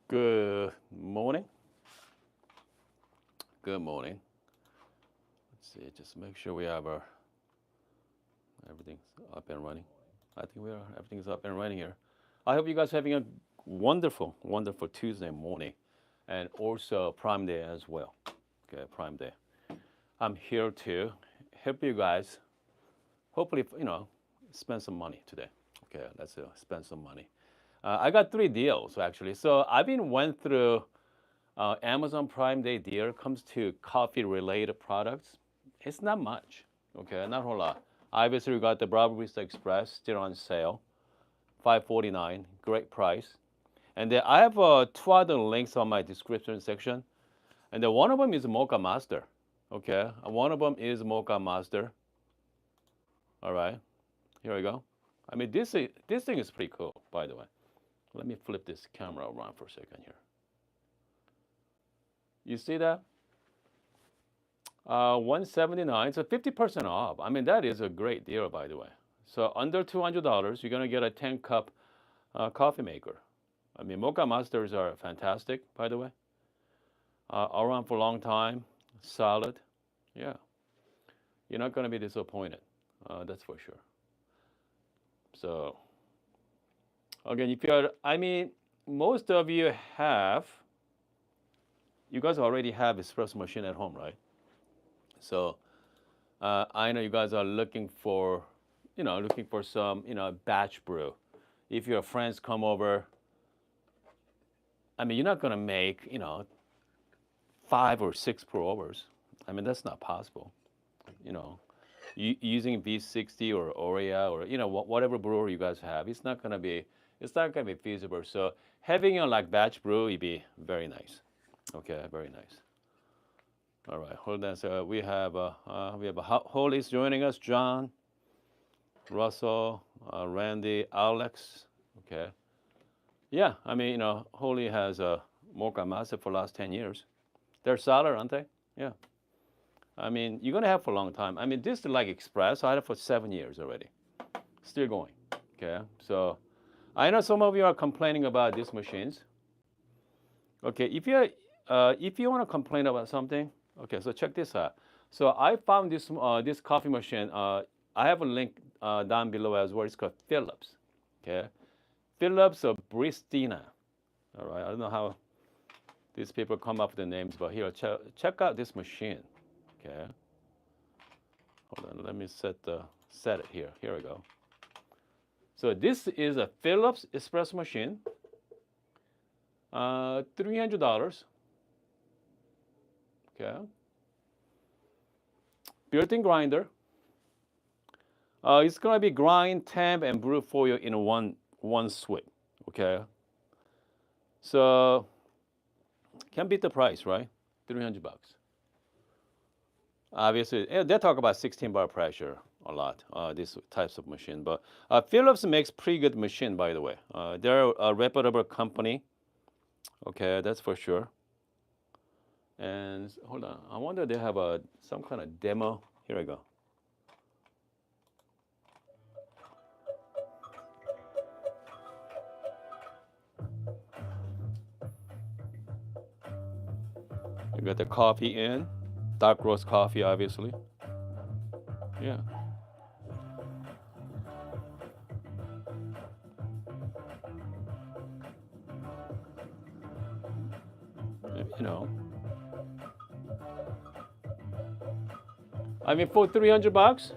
Good morning. Good morning. Let's see, just make sure we have our everything's up and running. I think everything's up and running here. I hope you guys are having a wonderful, wonderful Tuesday morning and also Prime Day as well. Okay, Prime Day. I'm here to help you guys hopefully, spend some money today. Okay, let's spend some money. I got 3 deals actually. So I've been went through Amazon Prime Day deal comes to coffee related products. It's not much. Okay, not a whole lot. Obviously, we got the Barista Express still on sale, $5.49, great price. And then I have 2 other links on my description section. And then one of them is Mocha Master. Okay, one of them is Mocha Master. All right, here we go. I mean, this thing is pretty cool, by the way. Let me flip this camera around for a second here. You see that? 179, so 50% off. I mean, that is a great deal, by the way. So under $200, you're gonna get a 10-cup coffee maker. I mean, Mocha Masters are fantastic, by the way. Around for a long time, solid. Yeah, you're not gonna be disappointed. That's for sure. So again, most of you guys already have espresso machine at home, right? So I know you guys are looking for some, batch brew. If your friends come over, I mean, you're not gonna make, 5 or 6 pour overs. I mean, that's not possible. Using V60 or Oria or whatever brewer you guys have, it's not gonna be feasible. So having a like batch brew would be very nice. Okay, very nice. All right, hold on. So we have Holly's joining us. John, Russell, Randy, Alex. Okay. Yeah, I mean, Holly has a Mocha Master for the last 10 years. They're solid, aren't they? Yeah. I mean, you're gonna have for a long time. I mean, this is like Express. I had it for 7 years already. Still going. Okay. So I know some of you are complaining about these machines. Okay, if you want to complain about something, okay, so check this out. So I found this coffee machine. I have a link down below as well. It's called Philips. Okay, Philips or Baristina. All right, I don't know how these people come up with the names, but here, check out this machine. Okay, hold on. Let me set it here. Here we go. So this is a Philips espresso machine. $300. Okay. Built-in grinder. It's gonna be grind, temp, and brew for you in one sweep. Okay. So can beat the price, right? $300. Obviously, they talk about 16 bar pressure a lot. These types of machine, but Philips makes pretty good machine, by the way. They're a reputable company. Okay, that's for sure. And hold on, I wonder if they have some kind of demo. Here we go. You got the coffee in, dark roast coffee, obviously. Yeah. You know. I mean, for $300.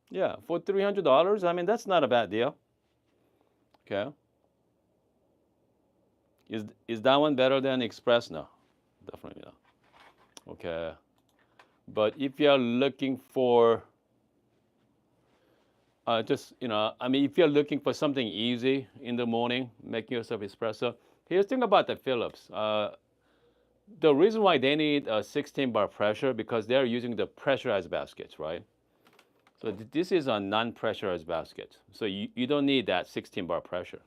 Yeah, for $300. I mean, that's not a bad deal. Okay. Is that one better than Express? No, definitely not. Okay. But if you're looking for if you're looking for something easy in the morning, making yourself espresso, here's the thing about the Philips. The reason why they need a 16 bar pressure because they're using the pressurized baskets, right? So this is a non-pressurized basket. So you don't need that 16 bar pressure.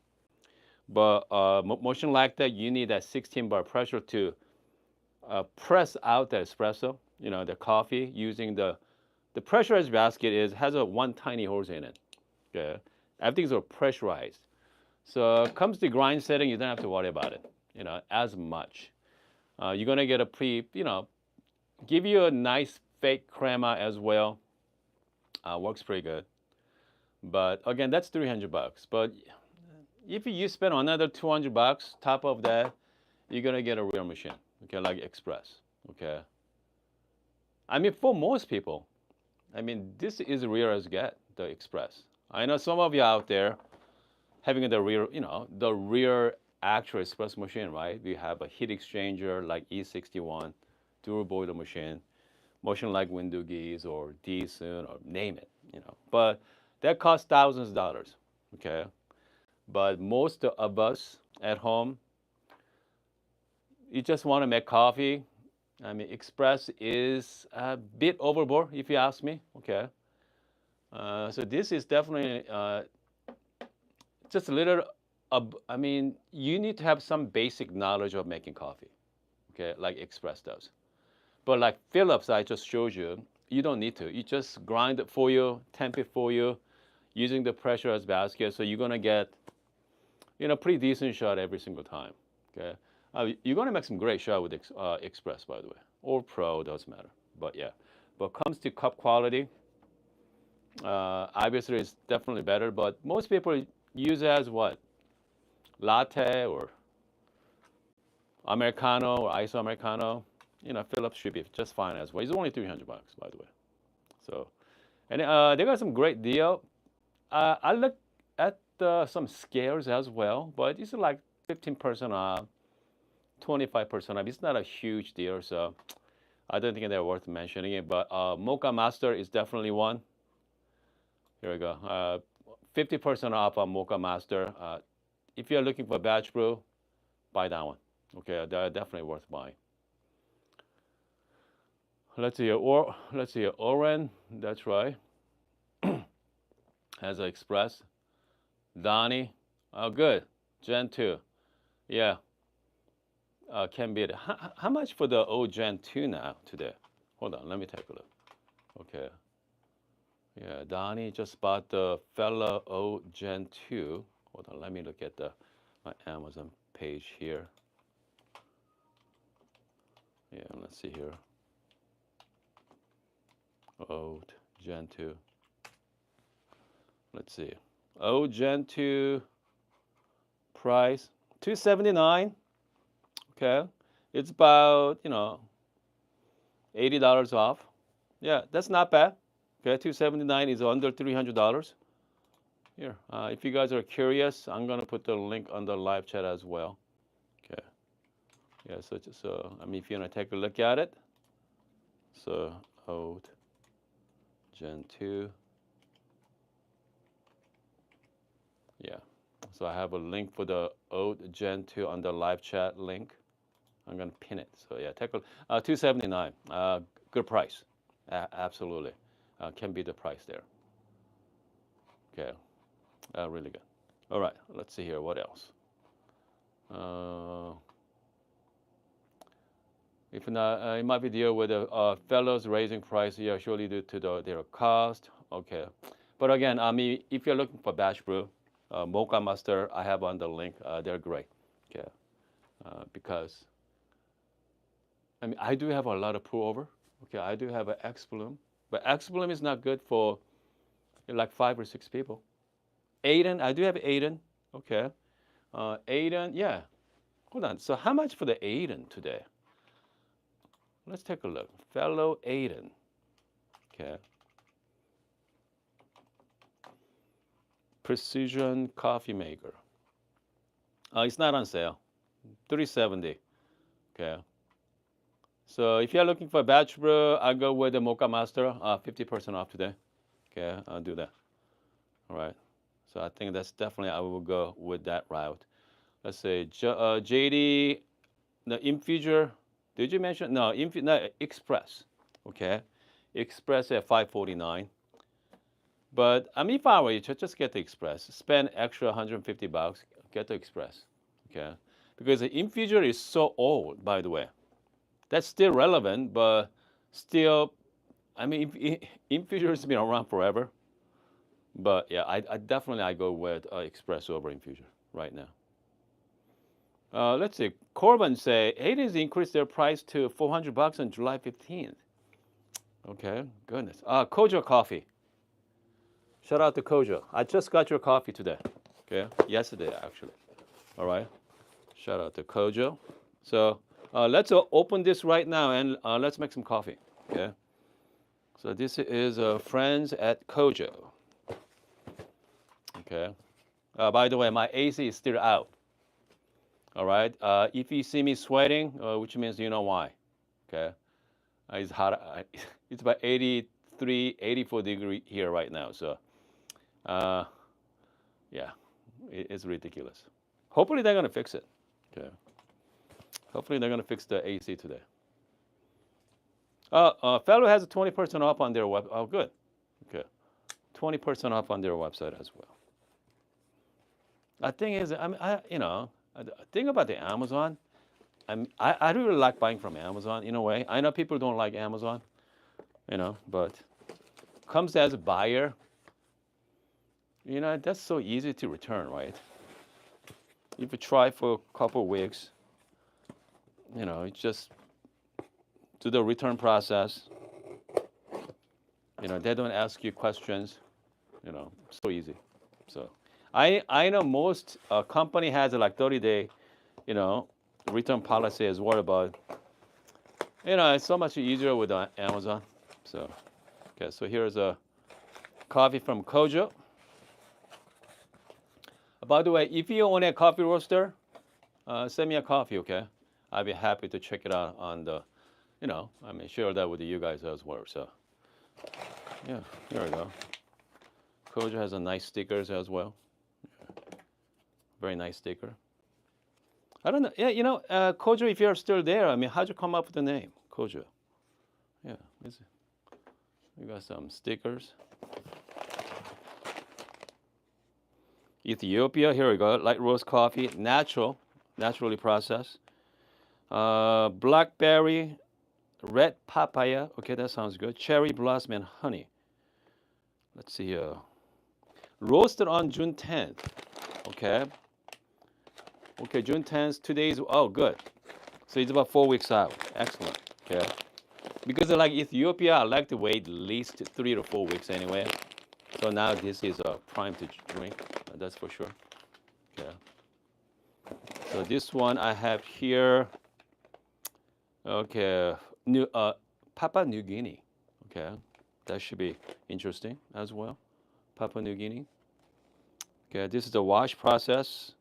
But motion like that, you need that 16 bar pressure to press out the espresso, the coffee using the pressurized basket has one tiny hose in it. Okay, everything's pressurized. So comes the grind setting, you don't have to worry about it, as much. You're gonna get a give you a nice fake crema as well. Works pretty good. But again, that's $300. But if you spend another $200 top of that, you're gonna get a real machine. Okay, like Express. Okay. I mean, for most people, I mean, this is real as get the Express. I know some of you out there having the real, the real actual espresso machine, right? We have a heat exchanger like E61, dual boiler machine, motion like Windugis or Decent or name it. But that costs thousands of dollars, okay? But most of us at home, you just want to make coffee. I mean, Express is a bit overboard, if you ask me, okay? So this is definitely just a little, I mean, you need to have some basic knowledge of making coffee, okay, like Express does. But like Phillips, I just showed you, you don't need to. You just grind it for you, temp it for you, using the pressure as basket. So you're gonna get, pretty decent shot every single time. Okay, you're gonna make some great shot with Express, by the way, or Pro, doesn't matter. But yeah, but comes to cup quality, obviously it's definitely better. But most people use it as what, latte or Americano or ice Americano. Phillips should be just fine as well. It's only $300, by the way. So, and they got some great deal. I looked at some scares as well, but it's like 15% off, 25% off. It's not a huge deal, so I don't think they're worth mentioning it. But Mocha Master is definitely one. Here we go. 50% off on Mocha Master. If you're looking for batch brew, buy that one. Okay, they're definitely worth buying. Let's see, Oren, that's right. Has an Express. Donnie, oh good. Gen 2, yeah, can beat it. How much for the old Gen 2 now today? Hold on, let me take a look. Okay. Yeah, Donnie just bought the Fella old Gen 2. Hold on, let me look at my Amazon page here. Yeah, let's see here. Old Gen 2. Let's see. Old Gen 2 price $279. Okay. It's about, $80 off. Yeah, that's not bad. Okay, $279 is under $300. Here, if you guys are curious, I'm gonna put the link on the live chat as well. Okay. Yeah, so I mean, if you wanna take a look at it. So old Gen 2. Yeah. So I have a link for the old Gen 2 on the live chat link. I'm gonna pin it. So yeah, take a $279. Good price. Absolutely. Can be the price there. Okay. Really good. All right. Let's see here. What else? If not, it might be deal with the fellows raising price. Yeah, surely due to their cost. Okay. But again, I mean, if you're looking for batch brew, Mocha Master, I have on the link. They're great. Okay. Because I mean, I do have a lot of pour over. Okay, I do have an X Bloom, but X Bloom is not good for like 5 or 6 people. Aiden, I do have Aiden. Okay, Aiden, yeah. Hold on. So how much for the Aiden today? Let's take a look. Fellow Aiden. Okay. Precision coffee maker. It's not on sale. $370. Okay. So if you're looking for a batch brew, I'll go with the Mocha Master, 50% off today. Okay, I'll do that. All right. So I think that's definitely, I will go with that route. Let's say JD, the infuser, did you mention? No, no, Express. Okay, Express at $549. But I mean, if I were you, just get the Express. Spend extra $150, get the Express. Okay, because the infuser is so old, by the way. That's still relevant, but still, I mean, infuser has been around forever. But yeah, I definitely go with Express over infuser. right now. Let's see. Corbin say Hayden's increased their price to $400 on July 15th. Okay, goodness. Kojo coffee. Shout out to Kojo. I just got your coffee today. Okay, yesterday actually. All right. Shout out to Kojo. So let's open this right now and let's make some coffee. Okay. So this is friends at Kojo. Okay. By the way, my AC is still out. All right. If you see me sweating, which means you know why. Okay. It's hot. It's about 83, 84 degree here right now. So, yeah, it's ridiculous. Hopefully they're gonna fix it. Okay. Hopefully they're gonna fix the AC today. Fellow has a 20% off on their web. Oh, good. Okay. 20% off on their website as well. The thing is, the thing about the Amazon, I really like buying from Amazon in a way. I know people don't like Amazon, but comes as a buyer, that's so easy to return, right? If you try for a couple of weeks, it's just do the return process. They don't ask you questions, so easy. So I know most company has like 30-day, return policy as well, but it's so much easier with Amazon. So okay, so here's a coffee from Kojo. By the way, if you own a coffee roaster, send me a coffee, okay? I'd be happy to check it out on the, share that with you guys as well. So yeah, here we go. Kojo has a nice stickers as well. Very nice sticker. I don't know. Yeah, Kojo, if you're still there, how'd you come up with the name, Kojo? Yeah, we got some stickers. Ethiopia, here we go. Light roast coffee, naturally processed. Blackberry, red papaya. Okay, that sounds good. Cherry blossom and honey. Let's see. Roasted on June 10th. Okay. Okay, June 10th. Today's, oh, good. So it's about 4 weeks out. Excellent. Okay. Because I like Ethiopia, I like to wait at least 3 to 4 weeks anyway. So now this is prime to drink. That's for sure. Okay. So this one I have here. Okay. Papua New Guinea. Okay. That should be interesting as well. Papua New Guinea. Okay. This is the wash process.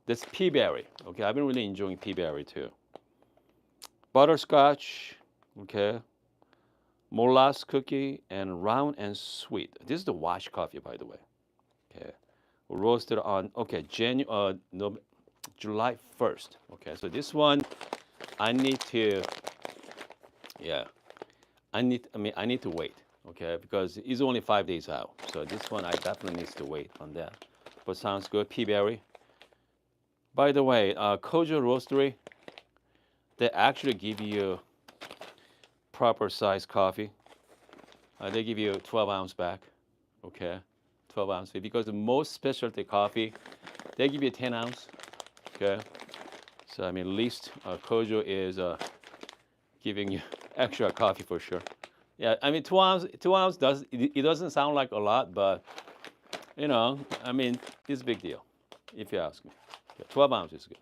This pea berry. Okay. I've been really enjoying pea berry too. Butterscotch. Okay. Molasses cookie and round and sweet. This is the wash coffee, by the way. Okay. Roasted on, okay, July 1st. Okay, so this one, I need to wait, okay, because it's only 5 days out. So this one, I definitely need to wait on that. But sounds good, pea berry. By the way, Kojo Roastery, they actually give you proper size coffee. They give you 12-ounce back, okay, 12-ounce. Because most specialty coffee, they give you 10-ounce, okay. So at least Kojo is giving you extra coffee for sure. Yeah, 2-ounce doesn't sound like a lot, but it's a big deal, if you ask me. Yeah, 12 ounces is good.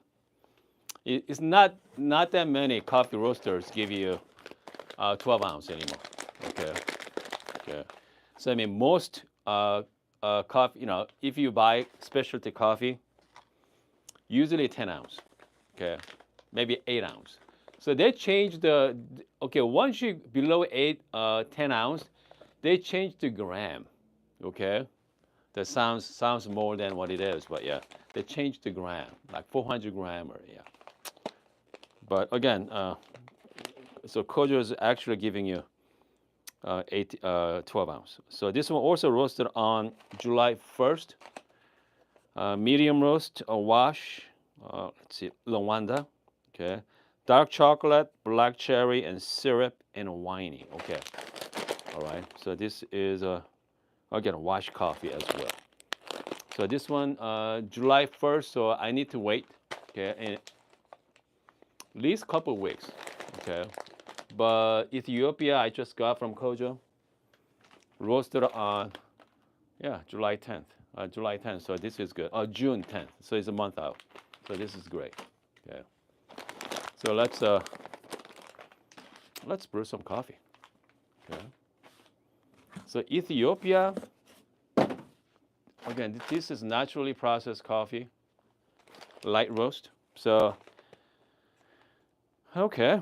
It's not that many coffee roasters give you 12 ounce anymore. Okay. Okay. So most coffee, if you buy specialty coffee, usually 10 ounce. Okay. Maybe 8 ounce. So they changed once you below 10 ounce, they changed the gram. Okay. That sounds more than what it is, but yeah, they changed the gram, like 400 gram or yeah. But again, so Kojo is actually giving you 12 ounce. So this one also roasted on July 1st. Medium roast, a wash. Let's see, Lawanda. Okay. Dark chocolate, black cherry, and syrup, and winey. Okay. All right. So this is again wash coffee as well. So this one, July 1st, so I need to wait, okay, and at least couple weeks, okay. But Ethiopia, I just got from Kojo, roasted on, yeah, July 10th, July 10th. So this is good. June 10th, so it's a month out. So this is great, okay. So let's brew some coffee, okay. So Ethiopia, again, this is naturally processed coffee, light roast. So, okay,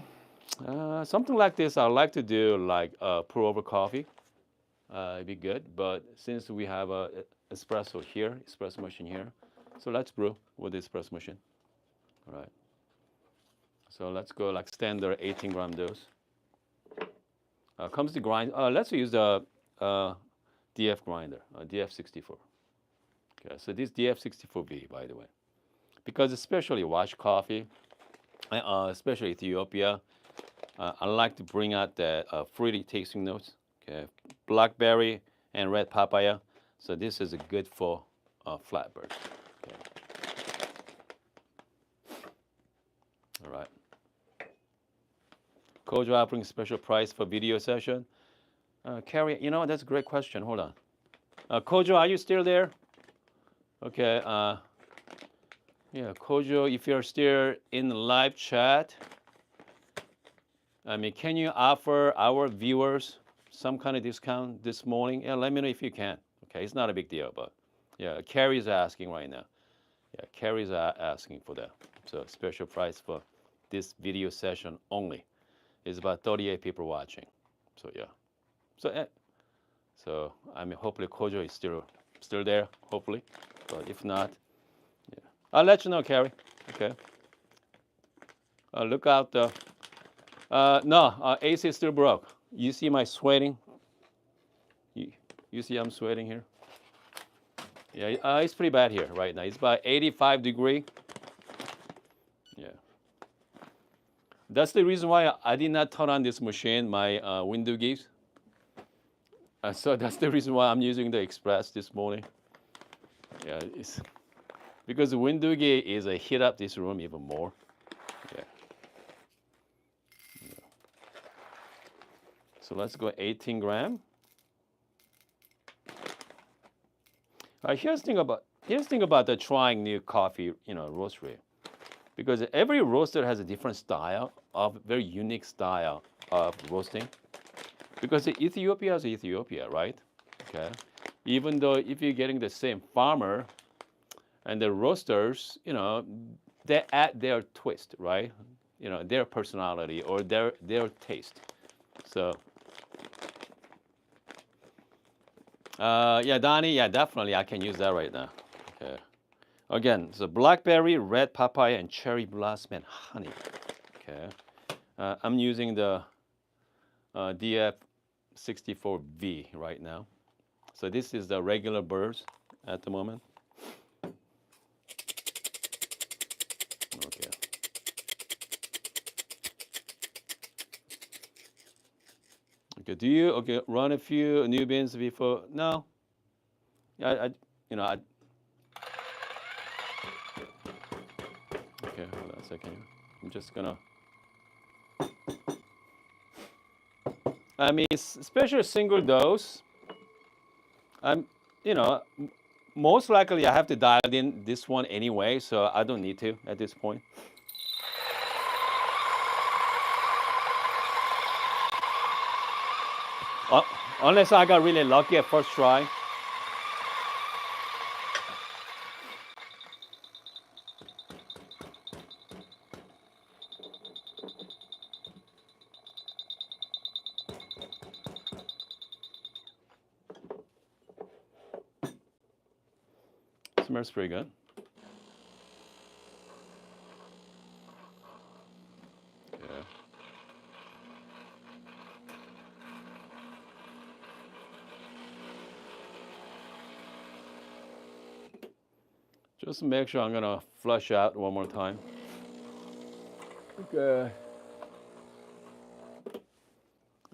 something like this I like to do like pour over coffee. It'd be good, but since we have a espresso here, espresso machine here, so let's brew with the espresso machine. All right. So let's go like standard 18-gram dose. Comes the grind. Let's use the DF grinder, DF64. Okay, so this DF64B, by the way, because especially washed coffee, especially Ethiopia, I like to bring out the fruity tasting notes. Okay, blackberry and red papaya. So this is a good for flatbread. Okay. All right. Kojo offering special price for video session. Carrie, you know that's a great question. Hold on. Kojo, are you still there? Okay. Yeah, Kojo, if you're still in the live chat, I mean, can you offer our viewers some kind of discount this morning? Yeah, let me know if you can. Okay, it's not a big deal, but yeah, Carrie's asking right now. Yeah, Carrie's asking for that. So special price for this video session only. It's about 38 people watching. So yeah. So I mean, hopefully Kojo is still there. Hopefully, but if not, yeah, I'll let you know, Carrie. Okay. Look out. No, AC is still broke. You see my sweating? You see I'm sweating here? Yeah, it's pretty bad here right now. It's about 85 degree. Yeah. That's the reason why I did not turn on this machine, my window geese. So that's the reason why I'm using the Express this morning. Yeah, it's because the window geese is heat up this room even more. Yeah. So let's go 18 gram. Here's the thing about the trying new coffee, roastery, because every roaster has a different style of very unique style of roasting. Because Ethiopia is Ethiopia, right? Okay. Even though if you're getting the same farmer and the roasters, they add their twist, right? Their personality or their taste. So. Yeah, Donnie, yeah, definitely I can use that right now. Okay. Again, so blackberry, red papaya, and cherry blossom and honey. Okay. I'm using the DF64V right now. So this is the regular burrs at the moment. Okay. Okay. Do you run a few new beans before? No. I Okay, hold on a second. I'm just gonna. I mean, especially single dose. I'm, most likely I have to dial in this one anyway, so I don't need to at this point. Unless I got really lucky at first try. Smells pretty good. Yeah. Just make sure I'm gonna flush out one more time. Okay.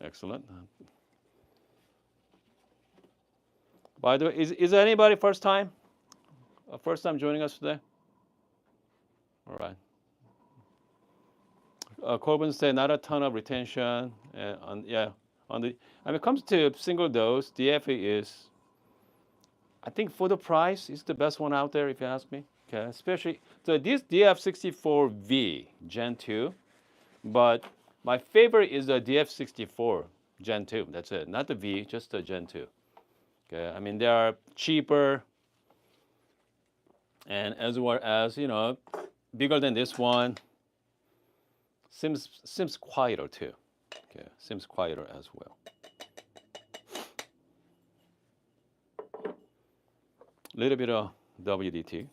Excellent. By the way, is anybody first time First time joining us today? All right. Corbin said not a ton of retention. Yeah, when it comes to single dose, DFA is, I think for the price, is the best one out there if you ask me. Okay, especially so this DF64V Gen 2, but my favorite is the DF64 Gen 2. That's it, not the V, just the Gen 2. Okay, I mean they are cheaper, and as well as bigger than this one. Seems quieter too. Okay, seems quieter as well. A little bit of WDT.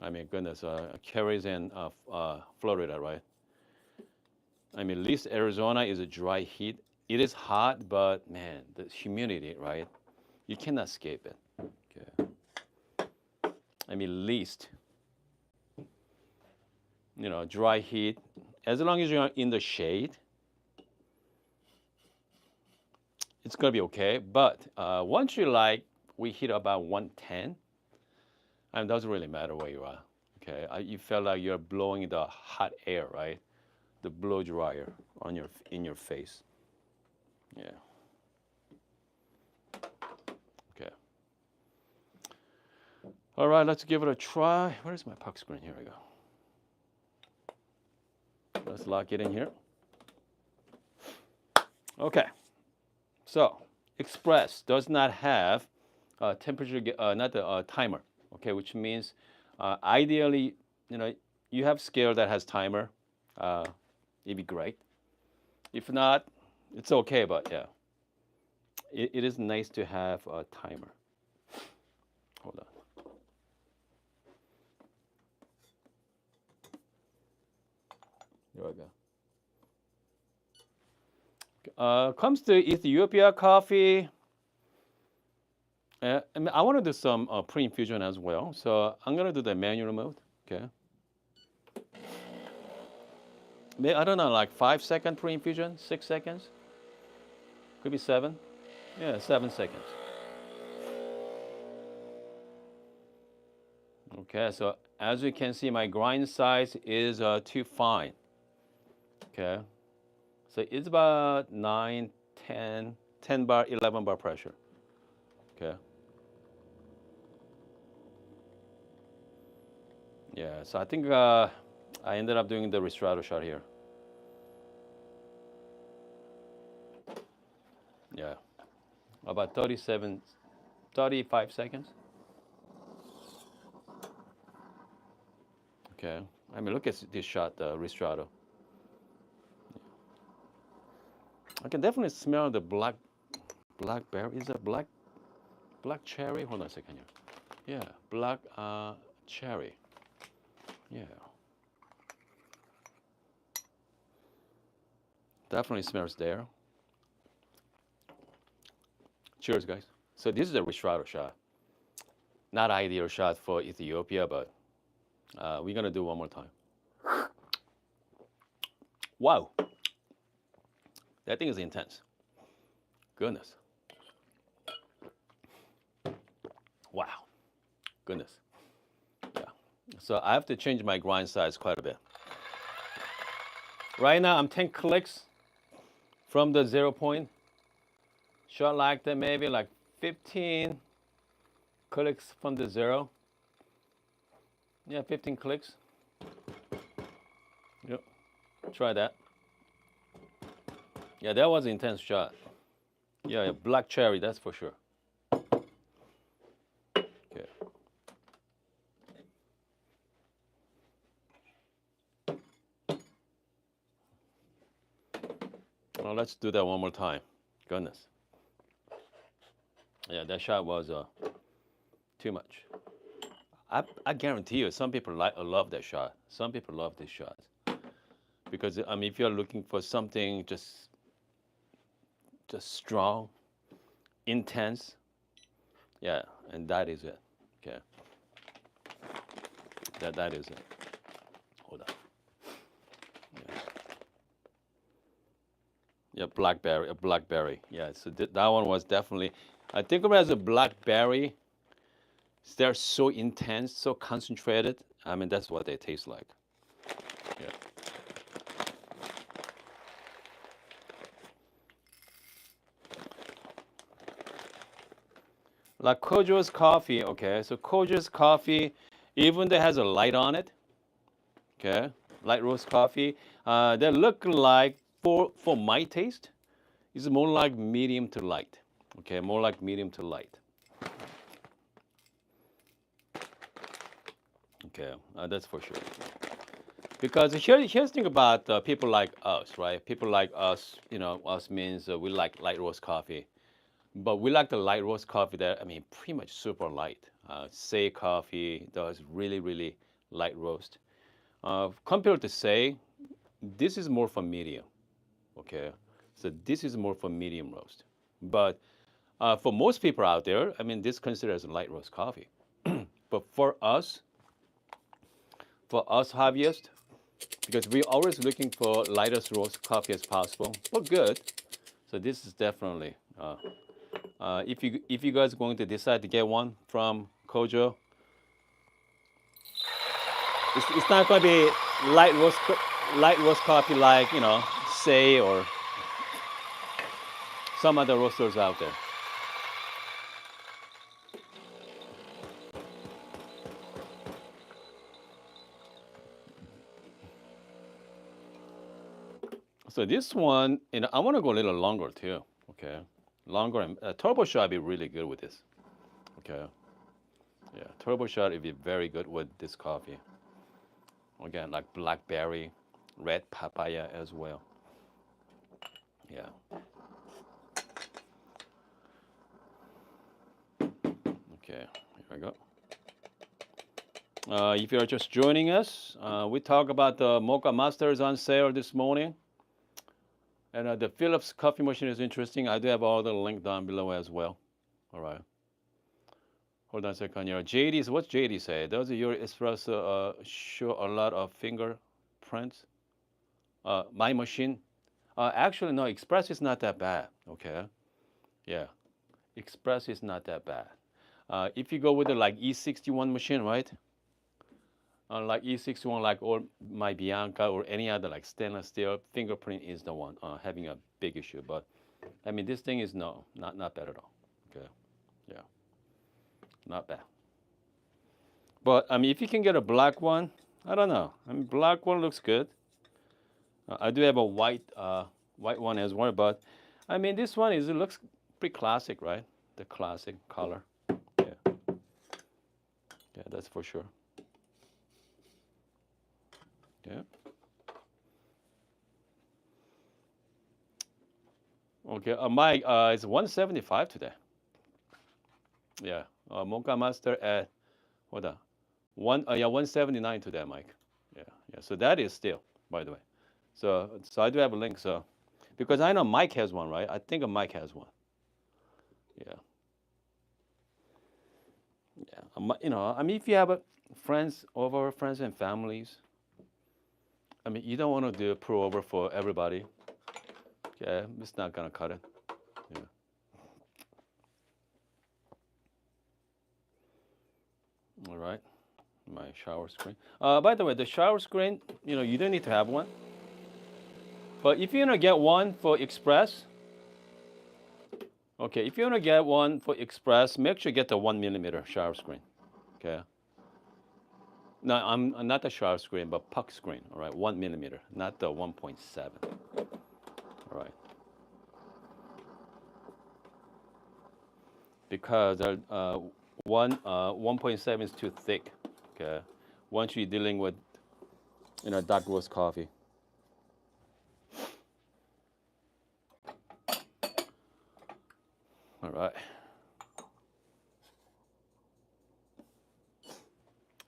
I mean, goodness, carries in Florida, right? I mean, at least Arizona is a dry heat. It is hot, but man, the humidity, right? You cannot escape it. Okay. I mean, at least, dry heat. As long as you're in the shade, it's gonna be okay. But once we hit about 110, and it doesn't really matter where you are. Okay, you feel like you're blowing the hot air, right? The blow dryer in your face. Yeah. Okay. All right, let's give it a try. Where's my puck screen? Here we go. Let's lock it in here. Okay. So, Express does not have temperature, not the timer. Okay, which means ideally, you have scale that has timer. It'd be great. If not, it's okay. But yeah, it is nice to have a timer. Hold on. There we go. Comes to Ethiopia coffee. I mean, I want to do some pre-infusion as well. So I'm going to do the manual mode. Okay. Maybe, I don't know, like 5-second pre-infusion, 6 seconds. Could be 7. Yeah, 7 seconds. Okay, so as you can see, my grind size is too fine. Okay. So it's about 9, 10, 10 bar, 11 bar pressure. Okay. Yeah, so I think I ended up doing the Ristrato shot here. Yeah, about 35 seconds. Okay, I mean, look at this shot, the Ristrato. I can definitely smell the blackberry. Is it black cherry? Hold on a second here. Yeah, black cherry. Yeah. Definitely smells there. Cheers, guys. So this is a Ristrato shot. Not ideal shot for Ethiopia, but we're gonna do one more time. Wow. That thing is intense. Goodness. Wow. Goodness. Yeah. So I have to change my grind size quite a bit. Right now I'm 10 clicks from the 0 point. Shot like that, maybe like 15 clicks from the 0. Yeah, 15 clicks. Yep. Try that. Yeah, that was an intense shot. Yeah, black cherry, that's for sure. Okay. Well, let's do that one more time. Goodness. Yeah, that shot was too much. I guarantee you, some people love that shot. Some people love this shot because I mean, if you're looking for something just strong, intense, yeah, and that is it. Okay, that is it. Hold on. Yeah, blackberry. Yeah, so that one was definitely. I think of it as a blackberry They're so intense, so concentrated. I mean, that's what they taste like. Yeah. Like Kojo's coffee, okay? So Kojo's coffee, even though it has a light on it, okay? Light roast coffee, they look like, for my taste, it's more like medium to light, okay? More like medium to light. Okay, that's for sure. Because here's the thing about people like us, right? People like us, us means we like light roast coffee. But we like the light roast coffee that, I mean, pretty much super light. Say coffee does really, really light roast. Compared to Say, this is more for medium, okay? So this is more for medium roast. But for most people out there, I mean, this considered as a light roast coffee. But for us hobbyists, because we're always looking for lightest roast coffee as possible, but good. So this is definitely, if you guys are going to decide to get one from Kojo, it's not going to be light roast light roast coffee like Say or some other roasters out there. So this one, I want to go a little longer too. Okay, longer and turbo shot would be really good with this. Okay, yeah, turbo shot would be very good with this coffee. Again, like blackberry, red papaya as well. Yeah. Okay, here we go. If you're just joining us, we talk about the Mocha Masters on sale this morning. And the Philips coffee machine is interesting. I do have all the link down below as well. All right. Hold on a second here. JD, what's JD say? Does your espresso show a lot of fingerprints? My machine? Actually, no, Express is not that bad. Okay. Yeah. Express is not that bad. If you go with the like E61 machine, right? Like E61, like or my Bianca or any other like stainless steel, fingerprint is the one having a big issue. But I mean, this thing is not bad at all. Okay, yeah, not bad. But I mean, if you can get a black one, I don't know. I mean, black one looks good. I do have a white one as well, but I mean, this one it looks pretty classic, right? The classic color. Yeah, yeah, that's for sure. Yeah. Okay, Mike, it's 175 today. Yeah, Mocha Master at hold on, 179 today, Mike. Yeah, yeah. So that is still, by the way. So I do have a link. So because I know Mike has one, right? I think Mike has one. Yeah, yeah. I mean, if you have friends and families, I mean, you don't want to do a pour over for everybody. Yeah, it's not gonna cut it. Yeah. All right. My shower screen. By the way, the shower screen, you don't need to have one. But if you're gonna get one for Express, okay, if you wanna get one for Express, make sure you get the 1 millimeter shower screen. Okay. No, I'm not the shower screen, but puck screen. All right, 1 millimeter, not the 1.7. All right. Because 1.7 is too thick. Okay. Once you're dealing with dark roast coffee. All right.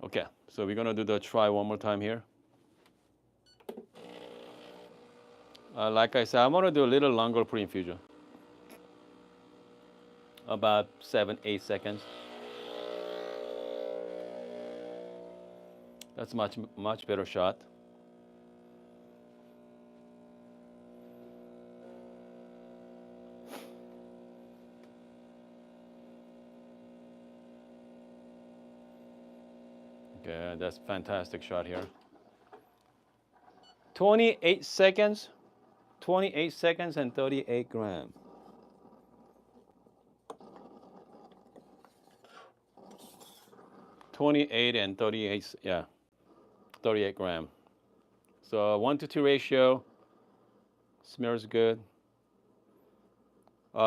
Okay, so we're gonna do the try one more time here. Like I said, I'm gonna do a little longer pre-infusion, about 7-8 seconds. That's much better shot. Okay, that's fantastic shot here. 28 seconds. 28 seconds and 38 grams. 28 and 38, yeah, 38 gram. So 1-to-2 ratio. Smells good.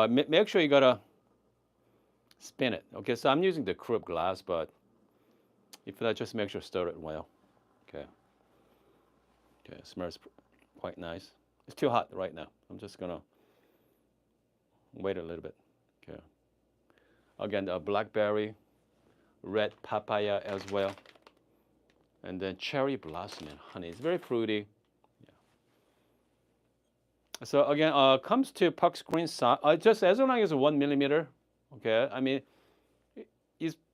Make sure you gotta spin it. Okay, so I'm using the croup glass, but if not, just make sure stir it well. Okay. Okay, it smells quite nice. It's too hot right now. I'm just gonna wait a little bit. Okay. Again, the blackberry, red papaya as well, and then cherry blossom and honey. It's very fruity. Yeah. So again, comes to puck screen size, just as long as it's 1 millimeter. Okay, I mean,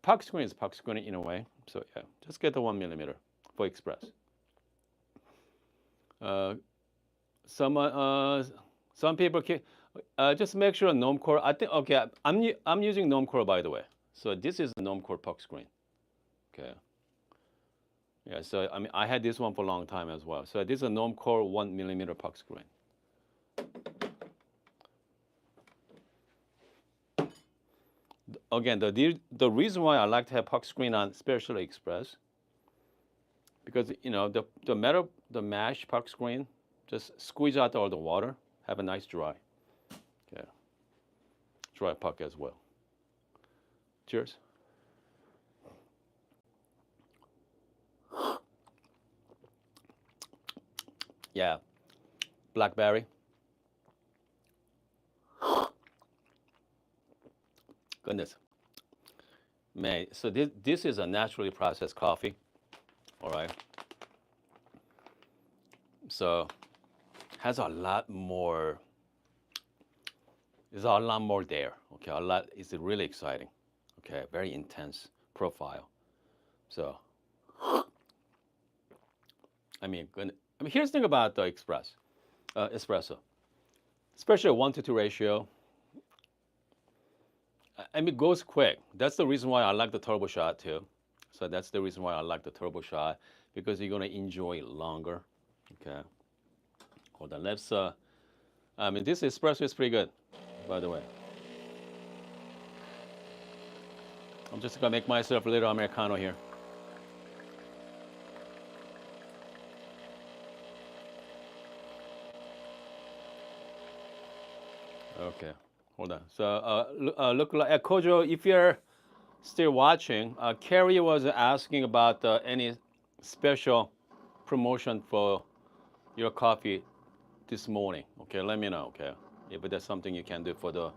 puck screen is puck screen in a way. So yeah, just get the 1 millimeter for express. Some people can just make sure gnome core. I think okay. I'm using gnome core, by the way. So this is the gnome core puck screen. Okay. Yeah. So I mean, I had this one for a long time as well. So this is a gnome core 1 millimeter puck screen. Again, the reason why I like to have puck screen on, especially express, because you know the mash puck screen, just squeeze out all the water, have a nice dry, yeah, dry puck as well. Cheers. Yeah, blackberry. Goodness, man. So this is a naturally processed coffee, all right. So has a lot more. There's a lot more there. Okay, a lot. It's really exciting. Okay, very intense profile. So, I mean, here's the thing about the espresso, especially a 1-to-2 ratio. I mean, it goes quick. That's the reason why I like the turbo shot too. So that's the reason why I like the turbo shot, because you're gonna enjoy it longer. Okay. Hold on. Let's. I mean, this espresso is pretty good, by the way. I'm just gonna make myself a little Americano here. Okay, hold on. So look like Kojo, if you're still watching, Carrie was asking about any special promotion for your coffee this morning. Okay, let me know. Okay, if there's something you can do for the.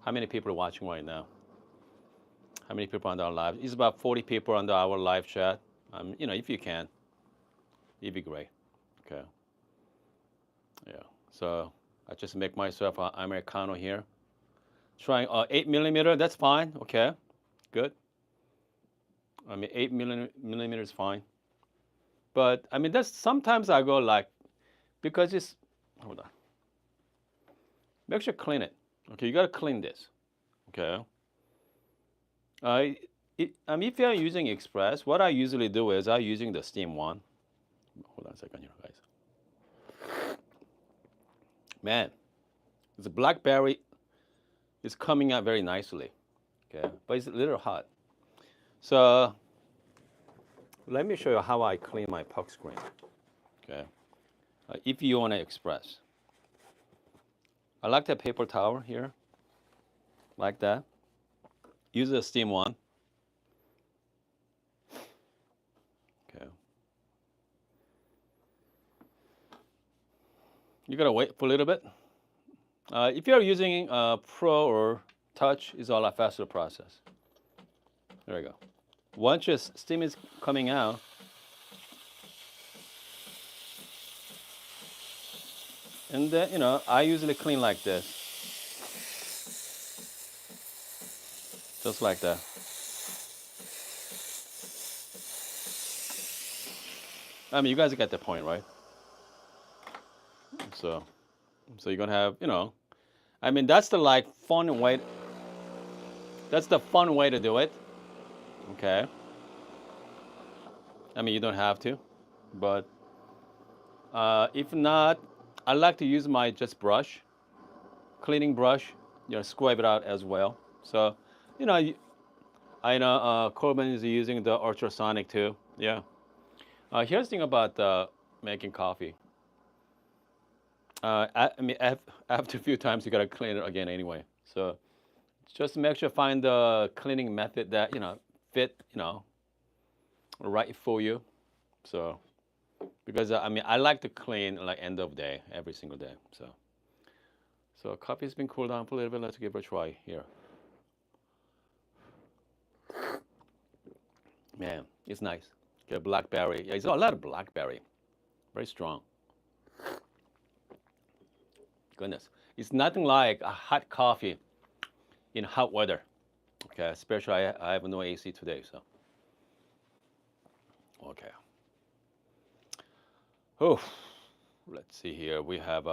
How many people are watching right now? How many people on our live? It's about 40 people on our live chat. You know, if you can, it'd be great. Okay. Yeah. So I just make myself an Americano here. Trying 8 millimeter. That's fine. Okay. Good. I mean, 8 millimeter is fine. But I mean, that's sometimes I go like, because it's, hold on. Make sure clean it. Okay, you gotta clean this. Okay. I mean, if you're using Express, what I usually do is I'm using the steam one. Hold on a second here, guys. Man, the blackberry is coming out very nicely. Okay, but it's a little hot. So let me show you how I clean my puck screen. Okay, if you want to express, I like that paper towel here, like that. Use the steam one. Okay. You gotta wait for a little bit. If you're using Pro or Touch, it's a lot faster process. There we go. Once your steam is coming out, and then, you know, I usually clean like this. Just like that. I mean, you guys get the point, right? So you're gonna have, you know, I mean, that's the like fun way. That's the fun way to do it. Okay. I mean, you don't have to, but if not, I like to use my just brush, cleaning brush, scrub it out as well. So, you know, I know Corbin is using the ultrasonic too. Yeah. Here's the thing about making coffee. I mean, after a few times, you gotta clean it again anyway. So just make sure find the cleaning method that fit right for you. So because I mean, I like to clean like end of day every single day. So coffee's been cooled down for a little bit. Let's give it a try here. Man, it's nice. Get blackberry. Yeah, it's a lot of blackberry. Very strong. Goodness, it's nothing like a hot coffee in hot weather. Okay, especially I have no AC today, so okay. Oh, let's see here. We have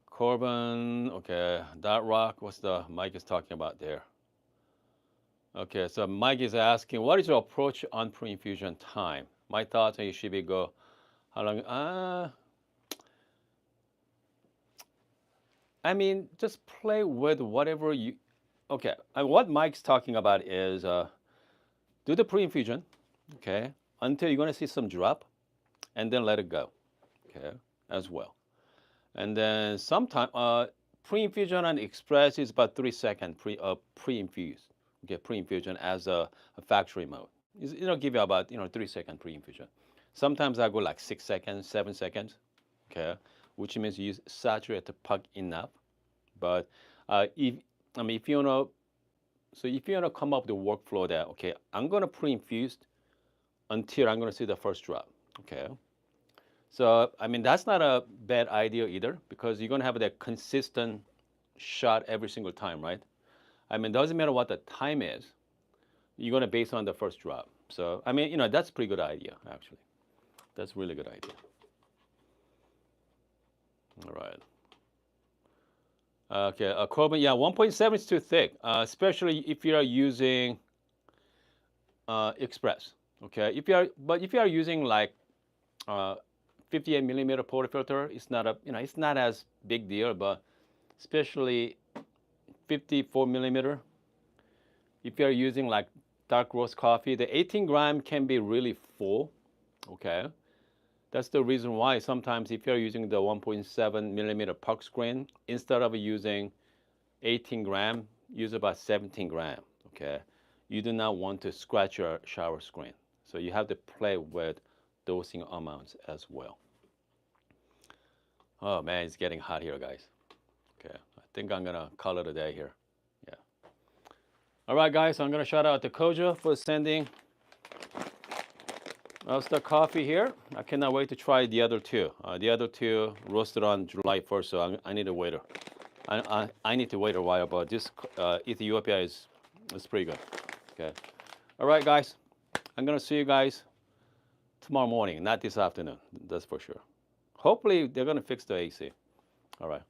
Corbin. Okay, that rock. What's the Mike is talking about there? Okay, so Mike is asking, what is your approach on pre-infusion time? My thoughts on you should be go how long? I mean, just play with whatever you. Okay, and what Mike's talking about is do the pre-infusion, okay, until you're gonna see some drop, and then let it go, okay, as well. And then sometime pre-infusion and express is about 3 second pre-infuse, okay, pre-infusion as a factory mode. Give you about 3 second pre-infusion. Sometimes I go like 6 seconds, 7 seconds, okay, which means you saturate the puck enough. But if you wanna, so if you wanna come up with the workflow that okay, I'm gonna pre-infuse until I'm gonna see the first drop, okay. So I mean that's not a bad idea either because you're gonna have that consistent shot every single time, right? I mean, doesn't matter what the time is, you're gonna base on the first drop. So I mean, that's a pretty good idea actually. That's a really good idea. All right. Okay, Corbin, yeah, 1.7 is too thick, especially if you are using Express. Okay, if you are using like 58 millimeter portafilter, it's not as big deal, but especially 54 millimeter, if you are using like dark roast coffee, the 18 gram can be really full. Okay, that's the reason why sometimes if you're using the 1.7 millimeter puck screen, instead of using 18 gram, use about 17 gram, okay? You do not want to scratch your shower screen. So you have to play with dosing amounts as well. Oh man, it's getting hot here, guys. Okay, I think I'm gonna call it a day here. Yeah. All right, guys, I'm gonna shout out to Kojo for sending us the coffee here. I cannot wait to try the other two. The other two roasted on July 1st, so I need to wait. I need to wait a while, but this Ethiopia is pretty good. Okay. All right, guys. I'm gonna see you guys tomorrow morning, not this afternoon. That's for sure. Hopefully they're gonna fix the AC. All right.